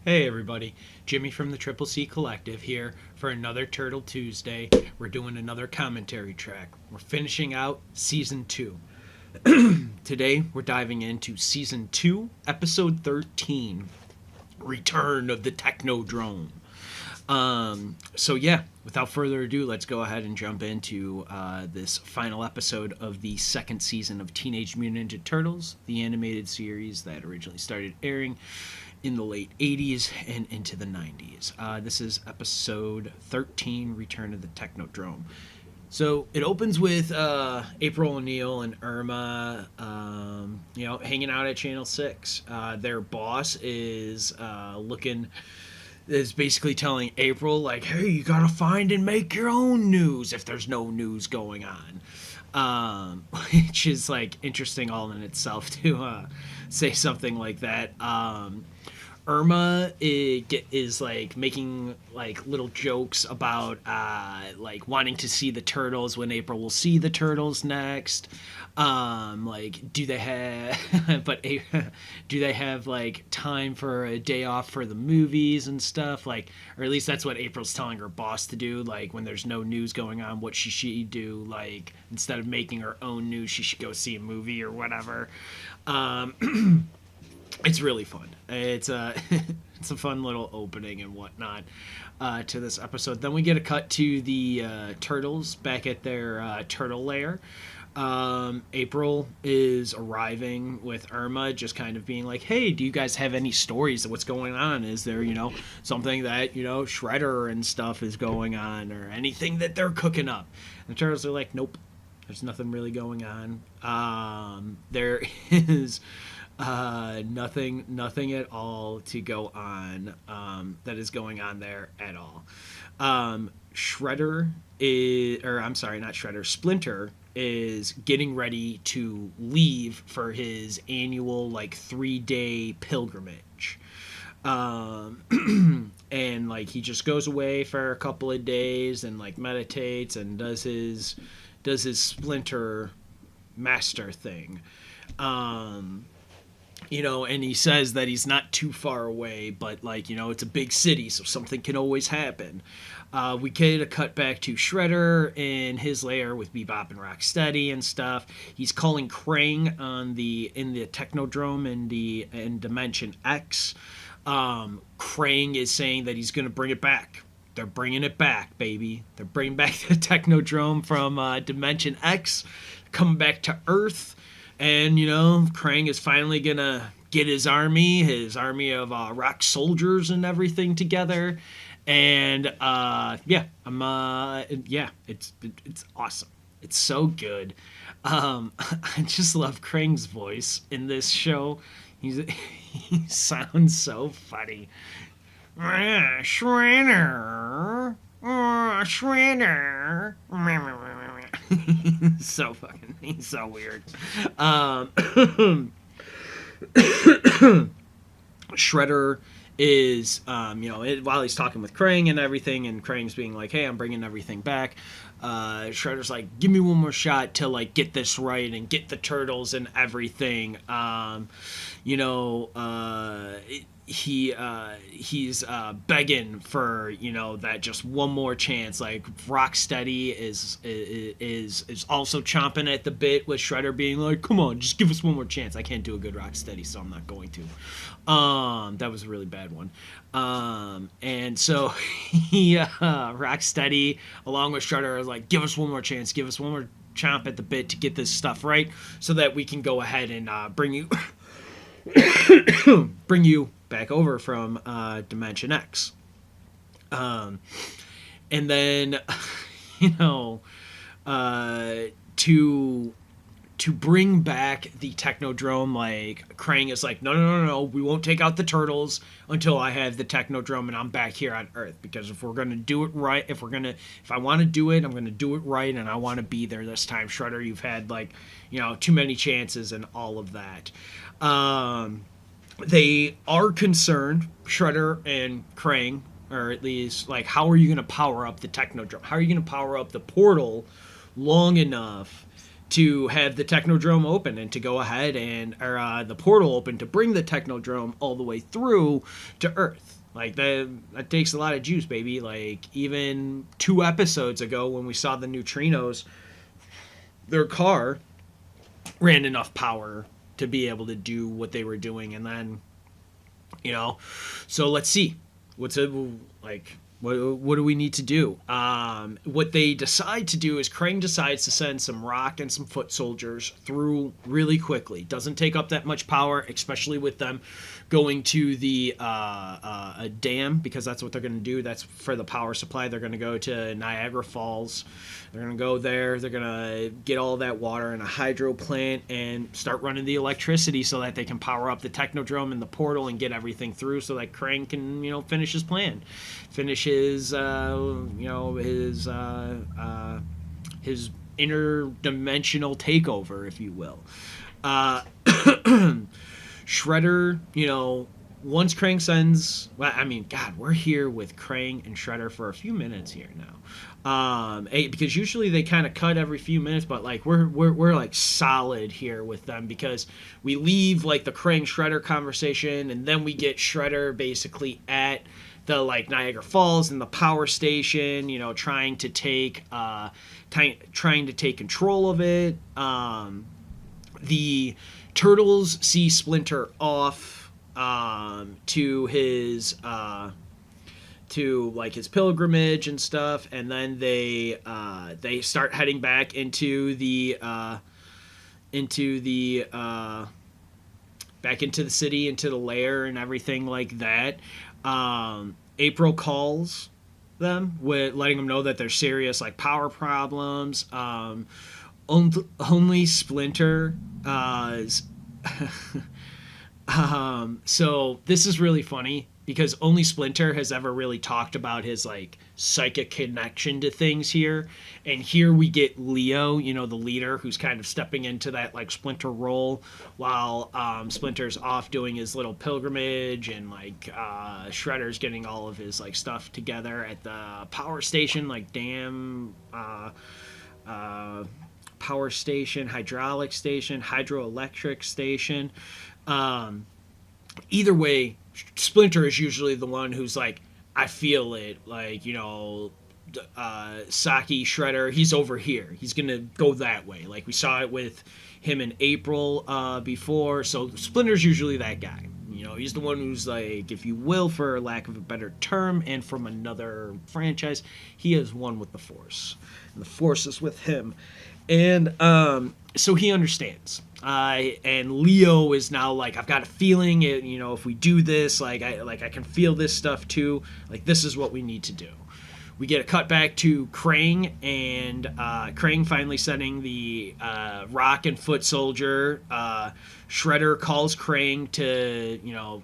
Hey everybody, Jimmy from the Triple C Collective here for another Turtle Tuesday. We're doing another commentary track. We're finishing out Season 2. Today we're diving into Season 2, Episode 13, Return of the Technodrome. Without further ado, let's go ahead and jump into this final episode of the second season of Teenage Mutant Ninja Turtles, the animated series that originally started airing in the late 80s and into the 90s. This is episode 13, Return of the Technodrome. So it opens with April O'Neil and Irma, hanging out at Channel 6. Their boss is basically telling April, like, hey, you gotta find and make your own news if there's no news going on. Which is, like, interesting all in itself to say something like that. Irma is like making like little jokes about like wanting to see the turtles when April will see the turtles next. Do they have do they have like time for a day off for the movies and stuff, like, or at least that's what April's telling her boss to do, like when there's no news going on, what she should do, like instead of making her own news she should go see a movie or whatever. It's really fun. It's a it's a fun little opening and whatnot to this episode. Then we get a cut to the turtles back at their turtle lair. April is arriving with Irma, just kind of being like, hey, do you guys have any stories of what's going on? Is there, something that, Shredder and stuff is going on, or anything that they're cooking up? And the turtles are like, nope, there's nothing really going on. There is nothing at all to go on that is going on there at all. Splinter is getting ready to leave for his annual like 3-day pilgrimage. And like he just goes away for a couple of days and like meditates and does his Splinter master thing. And he says that he's not too far away, but, like, it's a big city, so something can always happen. We get a cut back to Shredder in his lair with Bebop and Rocksteady and stuff. He's calling Krang in the Technodrome in Dimension X. Krang is saying that he's going to bring it back. They're bringing it back, baby. They're bringing back the Technodrome from Dimension X, coming back to Earth. And, Krang is finally going to get his army of rock soldiers and everything together. And, it's awesome. It's so good. I just love Krang's voice in this show. He sounds so funny. Shredder. Shredder. He's so weird. Shredder is, while he's talking with Krang and everything, and Krang's being like, hey, I'm bringing everything back. Shredder's like, give me one more shot to like get this right and get the turtles and everything. He's begging for that just one more chance. Like Rocksteady is also chomping at the bit, with Shredder being like, come on, just give us one more chance. I can't do a good Rocksteady, so I'm not going to. That was a really bad one. And so Rocksteady along with Shredder is like, give us one more chance, give us one more chomp at the bit to get this stuff right, so that we can go ahead and bring you back over from Dimension X. And then, to bring back the Technodrome, like, Krang is like, no, we won't take out the turtles until I have the Technodrome and I'm back here on Earth. Because if we're going to do it right, if I want to do it, I'm going to do it right, and I want to be there this time. Shredder, you've had, like, too many chances and all of that. They are concerned, Shredder and Krang, or at least, like, how are you going to power up the Technodrome? How are you going to power up the portal long enough to have the Technodrome open and to go ahead and, the portal open to bring the Technodrome all the way through to Earth? Like that takes a lot of juice, baby. Like even 2 episodes ago when we saw the neutrinos, their car ran enough power to be able to do what they were doing, and then you know, so let's see what's a like. What do we need to do? What they decide to do is Krang decides to send some rock and some foot soldiers through really quickly. Doesn't take up that much power, especially with them going to the a dam, because that's what they're going to do. That's for the power supply. They're going to go to Niagara Falls. They're going to go there. They're going to get all that water in a hydro plant and start running the electricity so that they can power up the Technodrome and the portal and get everything through so that Krang can, finish his plan. Finish his, his interdimensional takeover, if you will. Shredder, once Krang sends, well, I mean, God, we're here with Krang and Shredder for a few minutes here now. Because usually they kind of cut every few minutes, but like we're like solid here with them, because we leave like the Krang Shredder conversation, and then we get Shredder basically at the like Niagara Falls and the power station, trying to take control of it. The Turtles see Splinter off to his to like his pilgrimage and stuff, and then they start heading back into the back into the city, into the lair and everything like that. April calls them, with letting them know that there's serious like power problems. Only Splinter so this is really funny, because only Splinter has ever really talked about his like psychic connection to things here. And here we get Leo, the leader, who's kind of stepping into that like Splinter role, while Splinter's off doing his little pilgrimage, and like Shredder's getting all of his like stuff together at the power station, like dam, power station, hydraulic station, hydroelectric station. Either way, Splinter is usually the one who's like, I feel it, like, Saki, Shredder, he's over here. He's going to go that way. Like we saw it with him in April before. So Splinter's usually that guy. He's the one who's like, if you will, for lack of a better term, and from another franchise, he is one with the Force. And the Force is with him. And so he understands. And Leo is now like, I've got a feeling, if we do this, I can feel this stuff too. Like, this is what we need to do. We get a cut back to Krang, and Krang finally sending the rock and foot soldier. Shredder calls Krang to,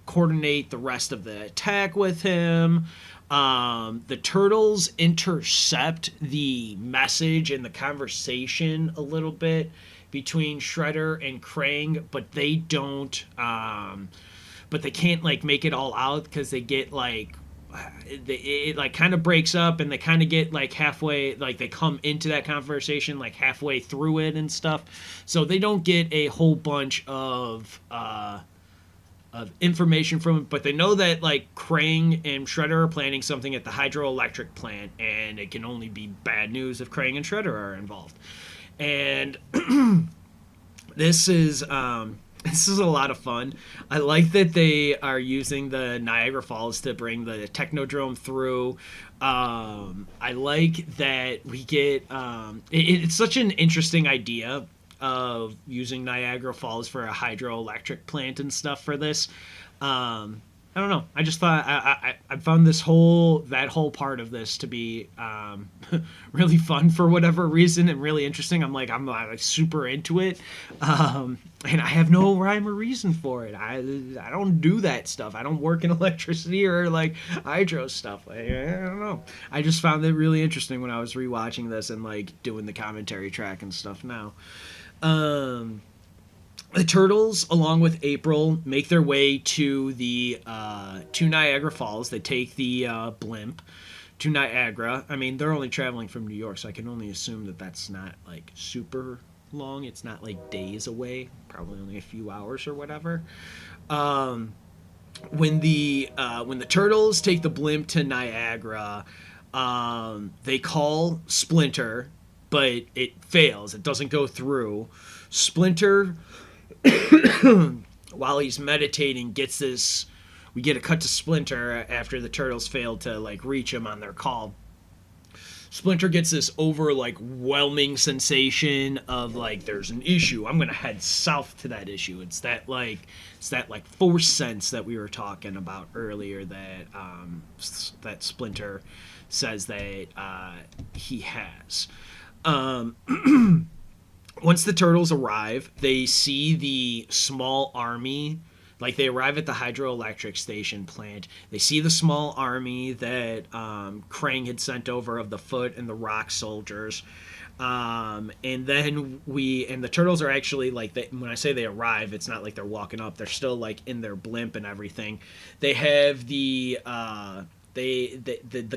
coordinate the rest of the attack with him. The Turtles intercept the message and the conversation a little bit between Shredder and Krang, but they don't, but they can't like make it all out, because they get like, it like kind of breaks up, and they kind of get like halfway, like they come into that conversation like halfway through it and stuff, so they don't get a whole bunch of information from it, but they know that like Krang and Shredder are planning something at the hydroelectric plant, and it can only be bad news if Krang and Shredder are involved. And this is a lot of fun. I like that they are using the Niagara Falls to bring the Technodrome through. I like that we get it's such an interesting idea of using Niagara Falls for a hydroelectric plant and stuff for this. I don't know. I just thought I found that whole part of this to be really fun for whatever reason, and really interesting. I'm like super into it, and I have no rhyme or reason for it. I don't do that stuff. I don't work in electricity or like hydro stuff. I don't know. I just found it really interesting when I was rewatching this and like doing the commentary track and stuff now. The Turtles, along with April, make their way to the to Niagara Falls. They take the blimp to Niagara. I mean, they're only traveling from New York, so I can only assume that that's not like super long. It's not like days away. Probably only a few hours or whatever. when the turtles take the blimp to Niagara, they call Splinter, but it fails. It doesn't go through. Splinter, while he's meditating, gets this. We get a cut to Splinter after the turtles failed to like reach him on their call. Splinter gets this over like whelming sensation of like there's an issue. I'm gonna head south to that issue. It's that like force sense that we were talking about earlier that that Splinter says that he has. Once the turtles arrive, they see the small army. Like they arrive at the hydroelectric station plant. They see the small army that Krang had sent over of the Foot and the Rock soldiers. And then the turtles are actually like, when I say they arrive, it's not like they're walking up. They're still like in their blimp and everything. They have the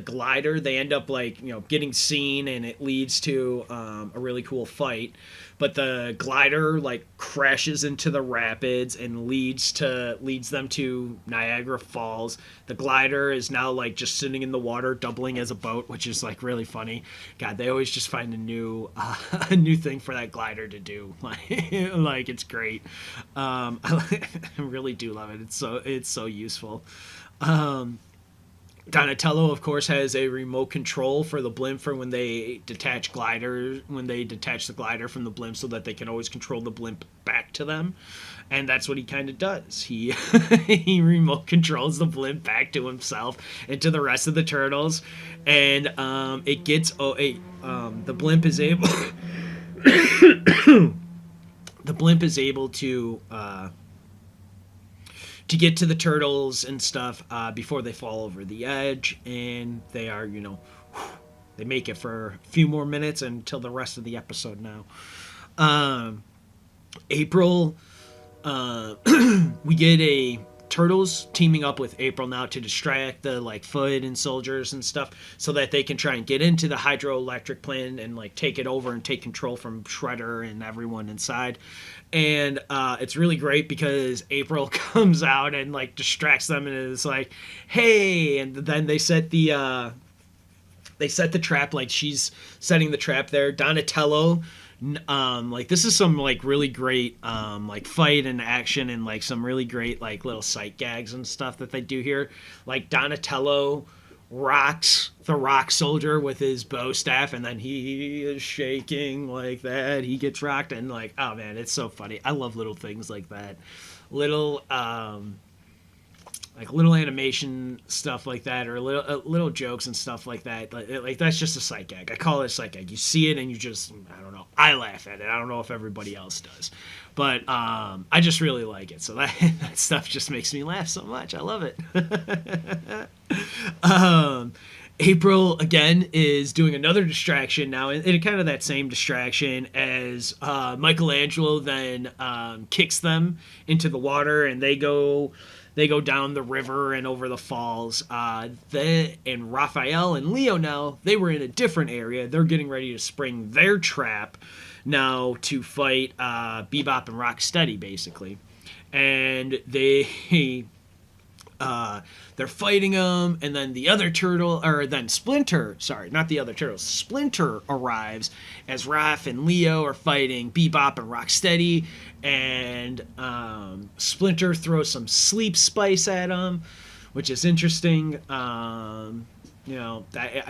glider. They end up like getting seen, and it leads to a really cool fight. But the glider like crashes into the rapids and leads them to Niagara Falls. The glider is now like just sitting in the water, doubling as a boat, which is like really funny. God, they always just find a new thing for that glider to do. Like it's great. I really do love it. It's so useful. Donatello, of course, has a remote control for the blimp for when they detach the glider from the blimp so that they can always control the blimp back to them. And that's what he kind of does. He he remote controls the blimp back to himself and to the rest of the turtles. And it gets the blimp is able the blimp is able to get to the turtles and stuff before they fall over the edge, and they are, they make it for a few more minutes until the rest of the episode now. April, we get a turtles teaming up with April now to distract the like Foot and soldiers and stuff so that they can try and get into the hydroelectric plant and like take it over and take control from Shredder and everyone inside. And it's really great because April comes out and like distracts them and is like, hey, and then they set the trap. Like she's setting the trap there. Donatello, like this is some like really great like fight and action and like some really great like little sight gags and stuff that they do here. Like Donatello rocks the Rock soldier with his bow staff, and then he is shaking like that. He gets rocked, and like, oh man, it's so funny. I love little things like that. Little like little animation stuff like that, or little jokes and stuff like that. Like that's just a sight gag. I call it a sight gag. You see it and you just, I don't know. I laugh at it. I don't know if everybody else does, but I just really like it. So that stuff just makes me laugh so much. I love it. April again is doing another distraction now, and kind of that same distraction as Michelangelo then kicks them into the water, and they go down the river and over the falls. And Raphael and Leo now, they were in a different area. They're getting ready to spring their trap now to fight Bebop and Rocksteady, basically. And they're fighting them, and then the other turtle, or then Splinter, sorry, not the other turtle, Splinter arrives as Raph and Leo are fighting Bebop and Rocksteady, and Splinter throws some sleep spice at him, which is interesting. I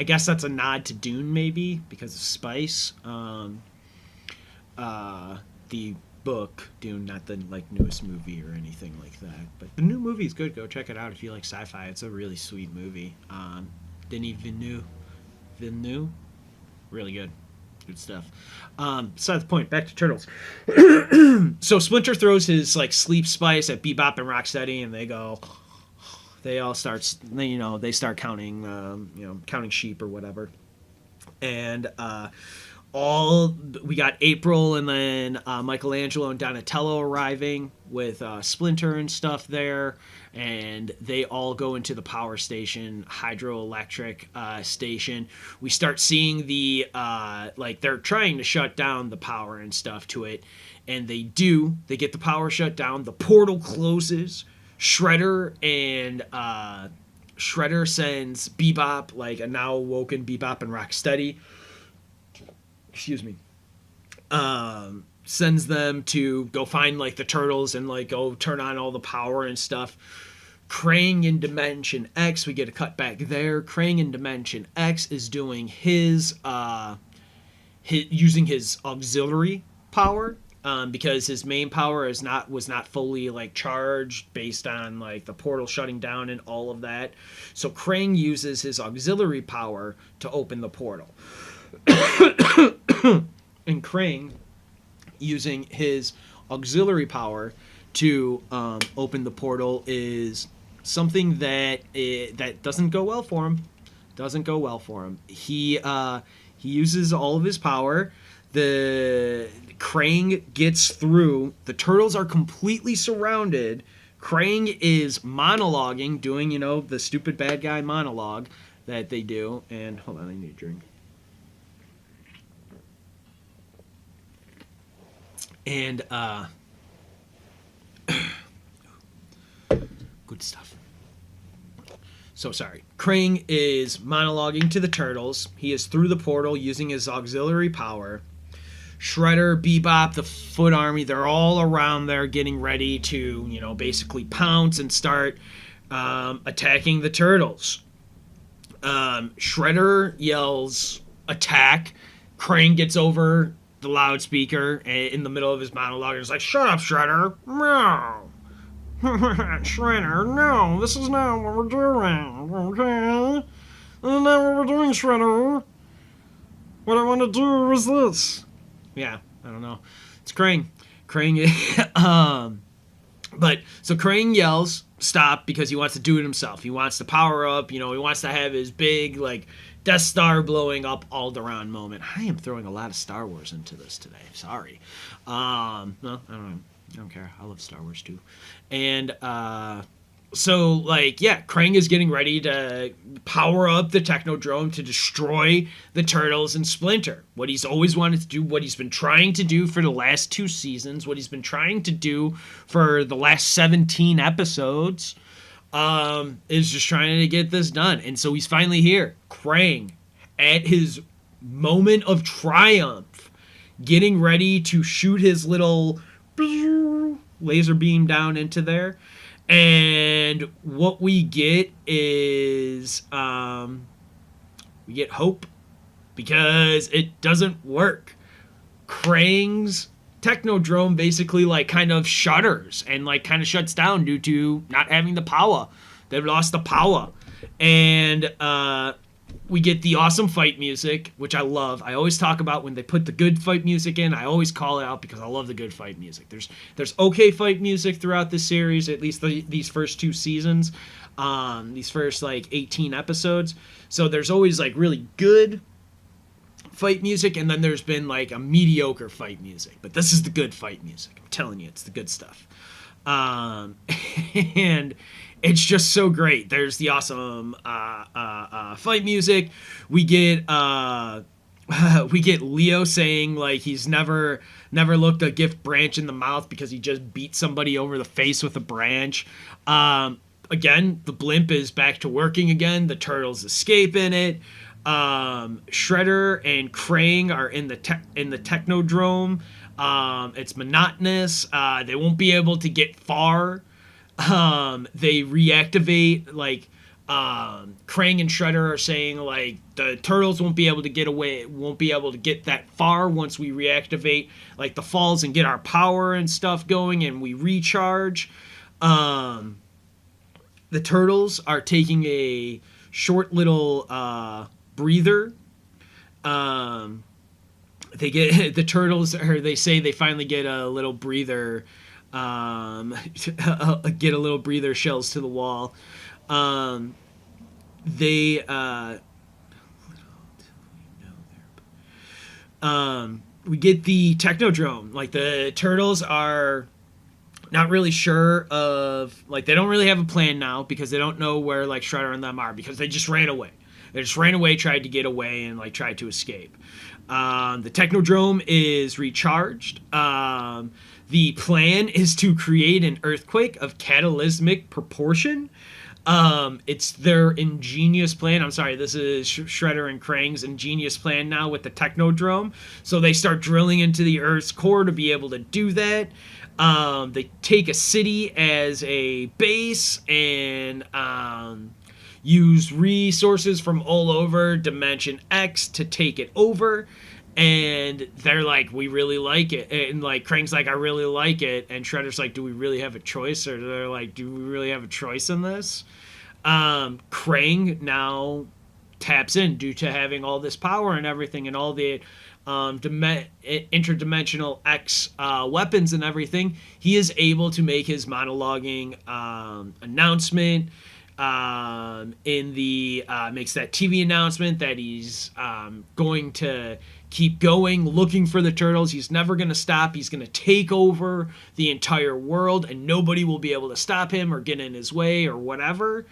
guess that's a nod to Dune, maybe, because of spice. The book Dune, not the like newest movie or anything like that, but the new movie is good. Go check it out if you like sci-fi. It's a really sweet movie. Denis Villeneuve, really good stuff. Beside the point, back to turtles. So Splinter throws his like sleep spice at Bebop and Rocksteady, and they all start, they start counting, counting sheep or whatever, and we got April and then Michelangelo and Donatello arriving with Splinter and stuff there, and they all go into the power station, hydroelectric station. We start seeing the they're trying to shut down the power and stuff to it, and they get the power shut down. The portal closes Shredder and Shredder sends Bebop, like a now awoken Bebop and Rocksteady. Excuse me. Sends them to go find like the turtles and like go turn on all the power and stuff. Krang in Dimension X, we get a cut back there. Krang in Dimension X is doing his using his auxiliary power, because his main power was not fully like charged based on like the portal shutting down and all of that. So Krang uses his auxiliary power to open the portal. And Krang using his auxiliary power to open the portal is something that that doesn't go well for him. Doesn't go well for him. He uses all of his power. The Krang gets through. The turtles are completely surrounded. Krang is monologuing, doing, you know, the stupid bad guy monologue that they do. And hold on, I need a drink. And good stuff. So sorry. Krang is monologuing to the turtles. He is through the portal using his auxiliary power. Shredder, Bebop, the Foot Army, they're all around there getting ready to, you know, basically pounce and start attacking the turtles. Shredder yells, "Attack!" Krang gets over the loudspeaker in the middle of his monologue and is like, "Shut up, Shredder!" No. Shredder, no, this is not what we're doing, okay? This is not what we're doing, Shredder. What I want to do is this. Yeah, I don't know. It's Krang. But, so Krang yells, stop, because he wants to do it himself. He wants to power up, you know, he wants to have his big, like, Death Star blowing up Alderaan moment. I am throwing a lot of Star Wars into this today. Sorry. No, I don't care. I love Star Wars too. And so, like, yeah, Krang is getting ready to power up the Technodrome to destroy the Turtles and Splinter. What he's always wanted to do, what he's been trying to do for the last 2 seasons, what he's been trying to do for the last 17 episodes, is just trying to get this done. And so he's finally here. Krang, at his moment of triumph, getting ready to shoot his little laser beam down into there. And what we get is we get hope, because it doesn't work. Krang's Technodrome basically like kind of shutters and like kind of shuts down due to not having the power. They've lost the power. And we get the awesome fight music, which I love. I always talk about when they put the good fight music in. I always call it out because I love the good fight music. There's okay fight music throughout this series, at least these first 2 seasons, these first like 18 episodes. So there's always like really good fight music, and then there's been like a mediocre fight music. But this is the good fight music. I'm telling you, it's the good stuff. And it's just so great. There's the awesome fight music. We get Leo saying like he's never looked a gift branch in the mouth because he just beat somebody over the face with a branch. Again, the blimp is back to working again. The turtles escape in it. Shredder and Krang are in the Technodrome. It's monotonous. They won't be able to get far. They reactivate, like, Krang and Shredder are saying, like, the turtles won't be able to get away, won't be able to get that far once we reactivate, like, the falls and get our power and stuff going, and we recharge. The turtles are taking a short little, breather. They get, the turtles, or they say they finally get a little breather, get a little breather, shells to the wall. We get the Technodrome. Like, the turtles are not really sure of, like, they don't really have a plan now because they don't know where, like, Shredder and them are because they just ran away. They just ran away, tried to get away, and, like, tried to escape. The Technodrome is recharged. The plan is to create an earthquake of cataclysmic proportion. It's their ingenious plan. I'm sorry, this is Shredder and Krang's ingenious plan now with the Technodrome. So they start drilling into the Earth's core to be able to do that. They take a city as a base and use resources from all over Dimension X to take it over. And they're like, we really like it. And like Krang's like, I really like it. And Shredder's like, do we really have a choice? Or they're like, do we really have a choice in this? Krang now taps in due to having all this power and everything and all the interdimensional X weapons and everything. He is able to make his monologuing announcement. In the makes that TV announcement that he's going to keep going, looking for the turtles. He's never going to stop. He's going to take over the entire world, and nobody will be able to stop him or get in his way or whatever.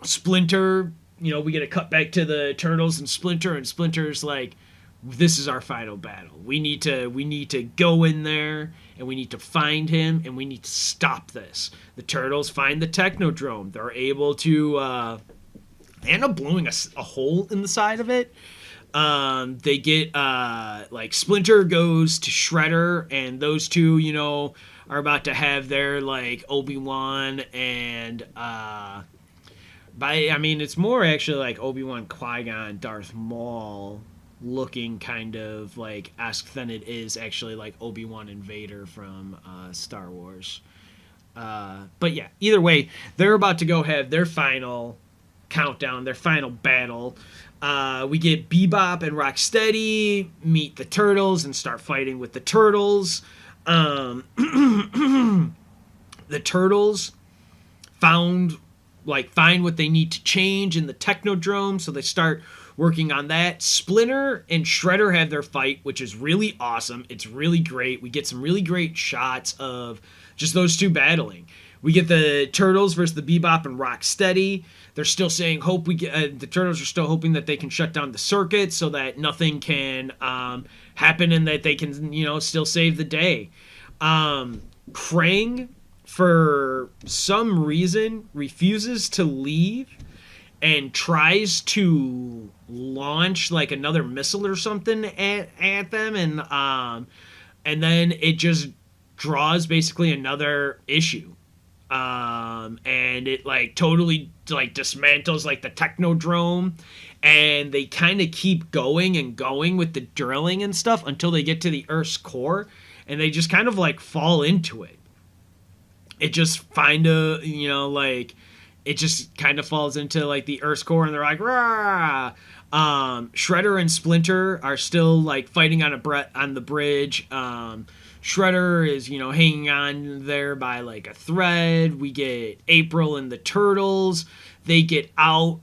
Splinter, we get a cut back to the turtles and Splinter's like, this is our final battle. We need to go in there and we need to find him and we need to stop this. The turtles find the Technodrome. They're able to they end up blowing a hole in the side of it. They get like Splinter goes to Shredder, and those two, are about to have their like Obi-Wan and it's more actually like Obi-Wan, Qui-Gon, Darth Maul looking kind of like esque than it is actually like Obi-Wan and Vader from Star Wars. But yeah, either way, they're about to go have their final countdown, their final battle. We get Bebop and Rocksteady meet the Turtles and start fighting with the Turtles. The Turtles find what they need to change in the Technodrome, so they start working on that. Splinter and Shredder have their fight, which is really awesome. It's really great. We get some really great shots of just those two battling. We get the Turtles versus the Bebop and Rocksteady. They're still saying the Turtles are still hoping that they can shut down the circuit so that nothing can happen and that they can, still save the day. Krang, for some reason, refuses to leave and tries to launch like another missile or something at them, and then it just draws basically another issue. And it like totally like dismantles like the Technodrome, and they kind of keep going and going with the drilling and stuff until they get to the Earth's core, and they just kind of like fall into it. It just kind of, it just kind of falls into like the Earth's core, and they're like, rah! Shredder and Splinter are still like fighting on the bridge. Shredder is, hanging on there by like a thread. We get April and the Turtles. They get out.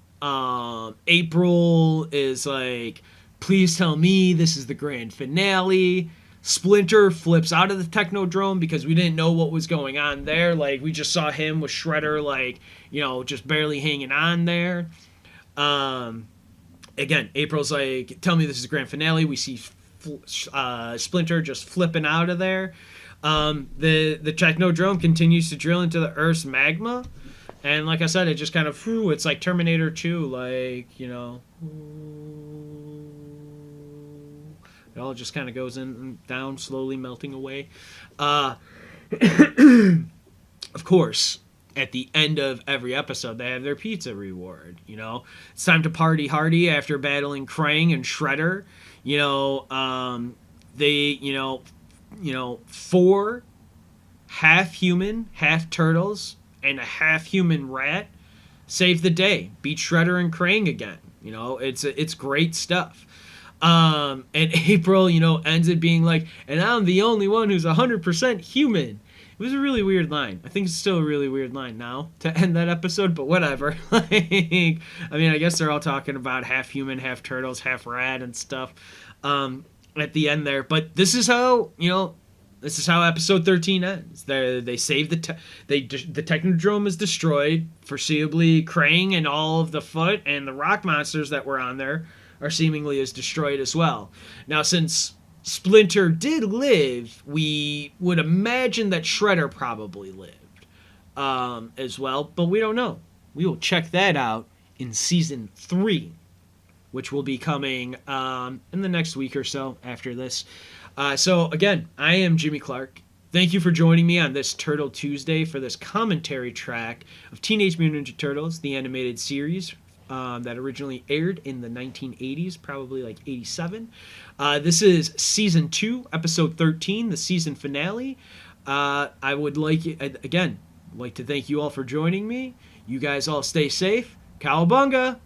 April is like, please tell me this is the grand finale. Splinter flips out of the Technodrome because we didn't know what was going on there. Like, we just saw him with Shredder, like, just barely hanging on there. Again, April's like, tell me this is the grand finale. We see Splinter just flipping out of there. The Technodrome continues to drill into the Earth's magma. And like I said, it just kind of, it's like Terminator 2, like, it all just kind of goes in and down, slowly melting away. Of course, at the end of every episode, they have their pizza reward. It's time to party hardy after battling Krang and Shredder. They, 4 half human, half turtles, and a half human rat save the day, beat Shredder and Krang again. It's great stuff. And April, ends it being like, and I'm the only one who's 100% human. It was a really weird line. I think it's still a really weird line now to end that episode, but whatever. I guess they're all talking about half human, half turtles, half rat and stuff at the end there. But this is how episode 13 ends. They save the Technodrome is destroyed. Foreseeably, Krang and all of the Foot and the rock monsters that were on there are seemingly as destroyed as well. Now, since Splinter did live, we would imagine that Shredder probably lived as well, but we don't know. We will check that out in season 3, which will be coming in the next week or so after this. So, again, I am Jimmy Clark. Thank you for joining me on this Turtle Tuesday for this commentary track of Teenage Mutant Ninja Turtles, the animated series that originally aired in the 1980s, probably like 87. This is Season 2, Episode 13, the season finale. I would like to thank you all for joining me. You guys all stay safe. Cowabunga!